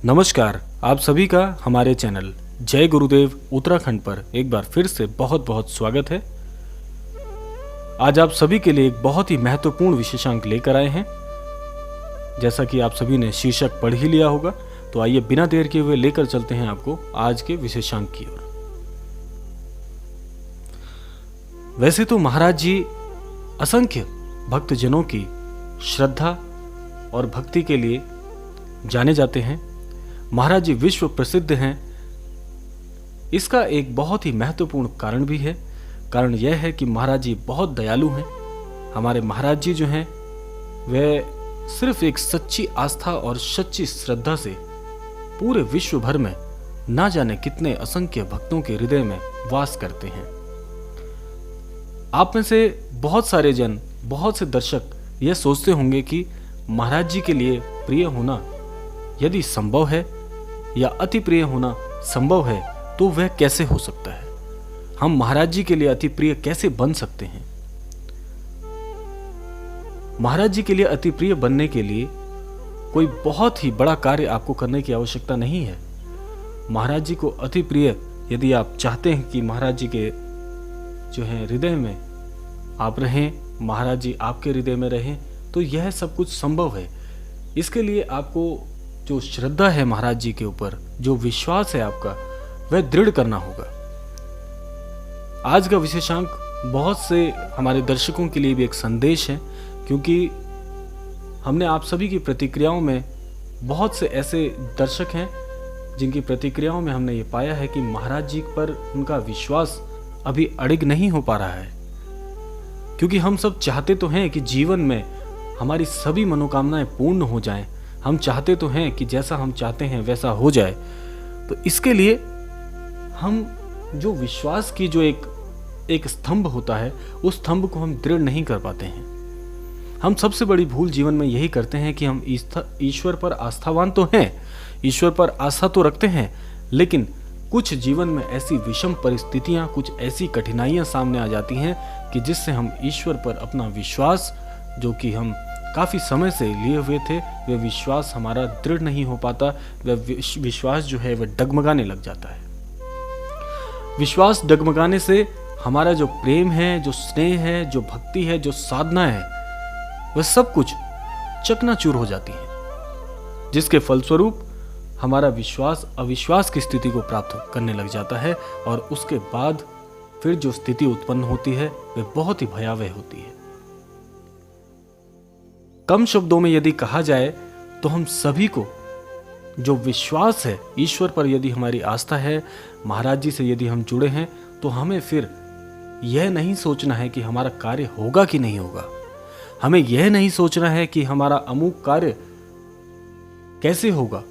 नमस्कार, आप सभी का हमारे चैनल जय गुरुदेव उत्तराखंड पर एक बार फिर से बहुत बहुत स्वागत है। आज आप सभी के लिए एक बहुत ही महत्वपूर्ण विशेषांक लेकर आए हैं। जैसा कि आप सभी ने शीर्षक पढ़ ही लिया होगा, तो आइए बिना देर किए हुए लेकर चलते हैं आपको आज के विशेषांक की ओर। वैसे तो महाराज जी असंख्य भक्तजनों की श्रद्धा और भक्ति के लिए जाने जाते हैं। महाराज जी विश्व प्रसिद्ध हैं। इसका एक बहुत ही महत्वपूर्ण कारण भी है। कारण यह है कि महाराज जी बहुत दयालु हैं। हमारे महाराज जी जो हैं वह सिर्फ एक सच्ची आस्था और सच्ची श्रद्धा से पूरे विश्व भर में ना जाने कितने असंख्य भक्तों के हृदय में वास करते हैं। आप में से बहुत सारे जन, बहुत से दर्शक यह सोचते होंगे कि महाराज जी के लिए प्रिय होना यदि संभव है या अति प्रिय होना संभव है तो वह कैसे हो सकता है। हम महाराज जी के लिए अति प्रिय कैसे बन सकते हैं। महाराज जी के लिए अति प्रिय बनने के लिए कोई बहुत ही बड़ा कार्य आपको करने की आवश्यकता नहीं है। महाराज जी को अति प्रिय यदि आप चाहते हैं कि महाराज जी के जो है हृदय में आप रहें, महाराज जी आपके हृदय में रहें, तो यह सब कुछ संभव है। इसके लिए आपको जो श्रद्धा है महाराज जी के ऊपर, जो विश्वास है आपका, वह दृढ़ करना होगा। आज का विशेषांक बहुत से हमारे दर्शकों के लिए भी एक संदेश है, क्योंकि हमने आप सभी की प्रतिक्रियाओं में बहुत से ऐसे दर्शक हैं जिनकी प्रतिक्रियाओं में हमने ये पाया है कि महाराज जी पर उनका विश्वास अभी अड़िग नहीं हो पा रहा है। क्योंकि हम सब चाहते तो हैं कि जीवन में हमारी सभी मनोकामनाएं पूर्ण हो जाएं। हम चाहते तो हैं कि जैसा हम चाहते हैं वैसा हो जाए। तो इसके लिए हम जो विश्वास की जो एक स्तंभ होता है, उस स्तंभ को हम दृढ़ नहीं कर पाते हैं। हम सबसे बड़ी भूल जीवन में यही करते हैं कि हम ईश्वर पर आस्थावान तो हैं, ईश्वर पर आस्था तो रखते हैं, लेकिन कुछ जीवन में ऐसी विषम परिस्थितियां, कुछ ऐसी कठिनाइयां सामने आ जाती हैं कि जिससे हम ईश्वर पर अपना विश्वास, जो कि हम काफी समय से लिए हुए थे, वह विश्वास हमारा दृढ़ नहीं हो पाता। वह विश्वास जो है वह डगमगाने लग जाता है। विश्वास डगमगाने से हमारा जो प्रेम है, जो स्नेह है, जो भक्ति है, जो साधना है, वह सब कुछ चकनाचूर हो जाती है, जिसके फलस्वरूप हमारा विश्वास अविश्वास की स्थिति को प्राप्त करने लग जाता है। और उसके बाद फिर जो स्थिति उत्पन्न होती है वह बहुत ही भयावह होती है। कम शब्दों में यदि कहा जाए तो हम सभी को जो विश्वास है, ईश्वर पर यदि हमारी आस्था है, महाराज जी से यदि हम जुड़े हैं, तो हमें फिर यह नहीं सोचना है कि हमारा कार्य होगा कि नहीं होगा। हमें यह नहीं सोचना है कि हमारा अमुक कार्य कैसे होगा,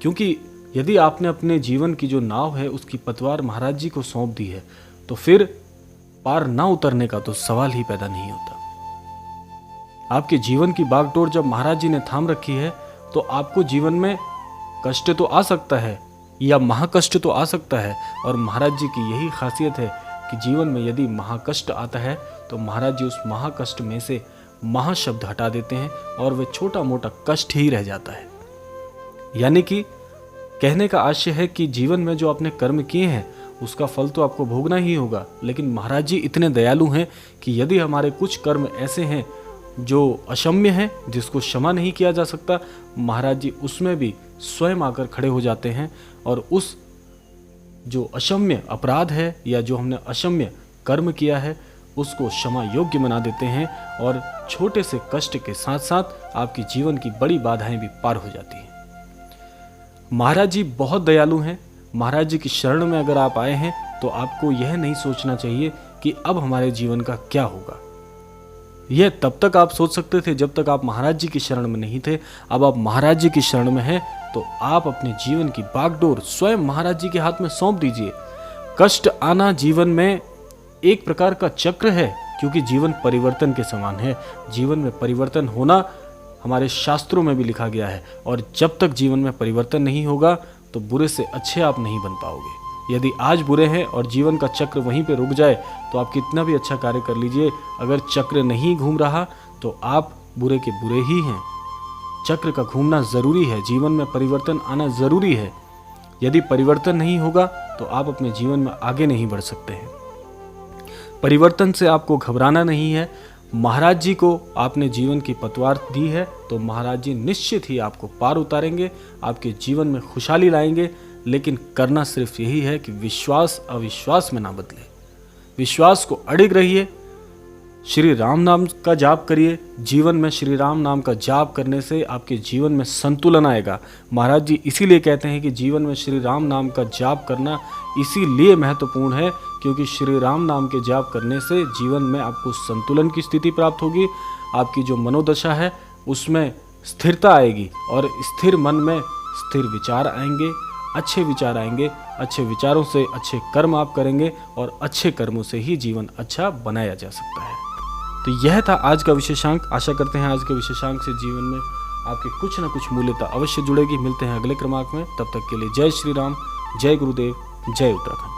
क्योंकि यदि आपने अपने जीवन की जो नाव है उसकी पतवार महाराज जी को सौंप दी है, तो फिर पार ना उतरने का तो सवाल ही पैदा नहीं होता। आपके जीवन की बागडोर जब महाराज जी ने थाम रखी है, तो आपको जीवन में कष्ट तो आ सकता है या महाकष्ट तो आ सकता है। और महाराज जी की यही खासियत है कि जीवन में यदि महाकष्ट आता है तो महाराज जी उस महाकष्ट में से महाशब्द हटा देते हैं और वह छोटा मोटा कष्ट ही रह जाता है। यानी कि कहने का आशय है कि जीवन में जो आपने कर्म किए हैं उसका फल तो आपको भोगना ही होगा, लेकिन महाराज जी इतने दयालु हैं कि यदि हमारे कुछ कर्म ऐसे हैं जो अक्षम्य है, जिसको क्षमा नहीं किया जा सकता, महाराज जी उसमें भी स्वयं आकर खड़े हो जाते हैं और उस जो अक्षम्य अपराध है या जो हमने अक्षम्य कर्म किया है उसको क्षमा योग्य बना देते हैं। और छोटे से कष्ट के साथ साथ आपकी जीवन की बड़ी बाधाएं भी पार हो जाती हैं। महाराज जी बहुत दयालु हैं। महाराज जी की शरण में अगर आप आए हैं तो आपको यह नहीं सोचना चाहिए कि अब हमारे जीवन का क्या होगा। यह तब तक आप सोच सकते थे जब तक आप महाराज जी की शरण में नहीं थे। अब आप महाराज जी की शरण में हैं तो आप अपने जीवन की बागडोर स्वयं महाराज जी के हाथ में सौंप दीजिए। कष्ट आना जीवन में एक प्रकार का चक्र है, क्योंकि जीवन परिवर्तन के समान है। जीवन में परिवर्तन होना हमारे शास्त्रों में भी लिखा गया है, और जब तक जीवन में परिवर्तन नहीं होगा तो बुरे से अच्छे आप नहीं बन पाओगे। यदि आज बुरे हैं और जीवन का चक्र वहीं पे रुक जाए तो आप कितना भी अच्छा कार्य कर लीजिए, अगर चक्र नहीं घूम रहा तो आप बुरे के बुरे ही हैं। चक्र का घूमना ज़रूरी है, जीवन में परिवर्तन आना ज़रूरी है। यदि परिवर्तन नहीं होगा तो आप अपने जीवन में आगे नहीं बढ़ सकते हैं। परिवर्तन से आपको घबराना नहीं है। महाराज जी को आपने जीवन की पतवार दी है तो महाराज जी निश्चित ही आपको पार उतारेंगे, आपके जीवन में खुशहाली लाएंगे। लेकिन करना सिर्फ यही है कि विश्वास अविश्वास में ना बदले। विश्वास को अडिग रहिए, श्री राम नाम का जाप करिए। जीवन में श्री राम नाम का जाप करने से आपके जीवन में संतुलन आएगा। महाराज जी इसीलिए कहते हैं कि जीवन में श्री राम नाम का जाप करना इसीलिए महत्वपूर्ण है क्योंकि श्री राम नाम के जाप करने से जीवन में आपको संतुलन की स्थिति प्राप्त होगी। आपकी जो मनोदशा है उसमें स्थिरता आएगी और स्थिर मन में स्थिर विचार आएंगे, अच्छे विचार आएंगे। अच्छे विचारों से अच्छे कर्म आप करेंगे और अच्छे कर्मों से ही जीवन अच्छा बनाया जा सकता है। तो यह था आज का विशेषांक। आशा करते हैं आज के विशेषांक से जीवन में आपके कुछ न कुछ मूल्यता अवश्य जुड़ेगी। मिलते हैं अगले क्रमांक में, तब तक के लिए जय श्री राम, जय गुरुदेव, जय उत्तराखंड।